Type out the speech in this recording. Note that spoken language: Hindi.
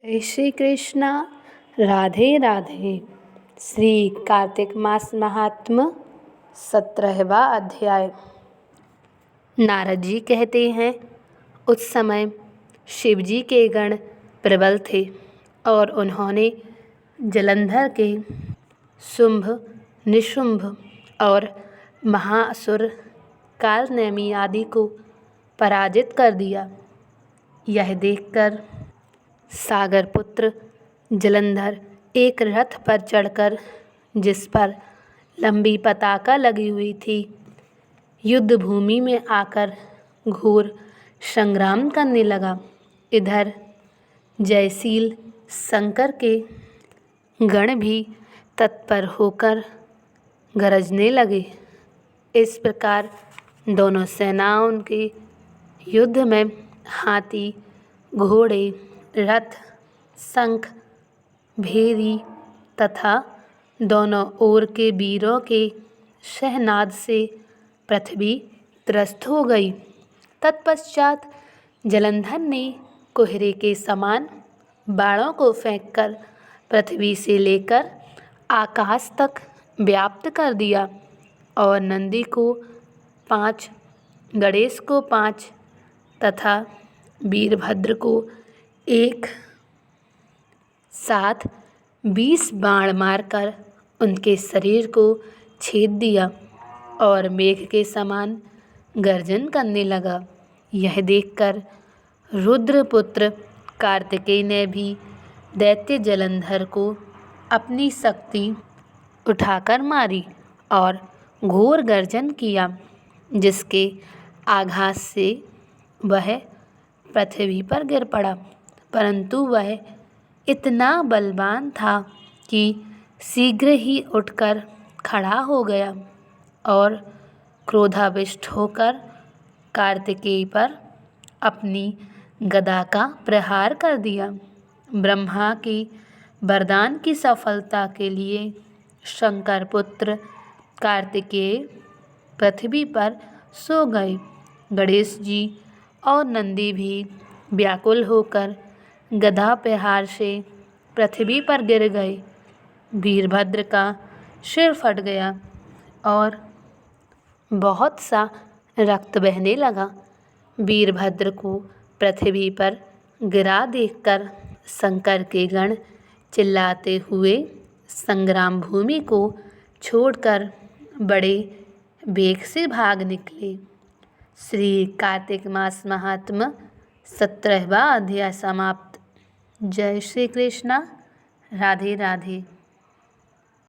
जय श्री कृष्णा। राधे राधे। श्री कार्तिक मास महात्म्य 17वां अध्याय। नारद जी कहते हैं, उस समय शिवजी के गण प्रबल थे और उन्होंने जलंधर के शुंभ, निशुंभ और महाअसुर कालनेमी आदि को पराजित कर दिया। यह देखकर सागरपुत्र जलंधर एक रथ पर चढ़कर, जिस पर लंबी पताका लगी हुई थी, युद्ध भूमि में आकर घोर संग्राम करने लगा। इधर जयशील शंकर के गण भी तत्पर होकर गरजने लगे। इस प्रकार दोनों सेनाओं के युद्ध में हाथी, घोड़े, रथ, शंख, भेरी तथा दोनों ओर के वीरों के शहनाद से पृथ्वी त्रस्त हो गई। तत्पश्चात जलंधर ने कोहरे के समान बाणों को फेंककर पृथ्वी से लेकर आकाश तक व्याप्त कर दिया और नंदी को 5, गणेश को 5 तथा वीरभद्र को एक साथ 20 बाण मारकर उनके शरीर को छेद दिया और मेघ के समान गर्जन करने लगा। यह देखकर रुद्रपुत्र कार्तिकेय ने भी दैत्य जलंधर को अपनी शक्ति उठाकर मारी और घोर गर्जन किया, जिसके आघात से वह पृथ्वी पर गिर पड़ा। परंतु वह इतना बलवान था कि शीघ्र ही उठकर खड़ा हो गया और क्रोधाविष्ट होकर कार्तिकेय पर अपनी गदा का प्रहार कर दिया। ब्रह्मा की वरदान की सफलता के लिए शंकर पुत्र कार्तिकेय पृथ्वी पर सो गए। गणेश जी और नंदी भी व्याकुल होकर गदा प्रहार से पृथ्वी पर गिर गए। वीरभद्र का सिर फट गया और बहुत सा रक्त बहने लगा। वीरभद्र को पृथ्वी पर गिरा देखकर शंकर के गण चिल्लाते हुए संग्राम भूमि को छोड़कर बड़े वेग से भाग निकले। श्री कार्तिक मास महात्म्य 17वां अध्याय समाप्त। जय श्री कृष्णा। राधे राधे।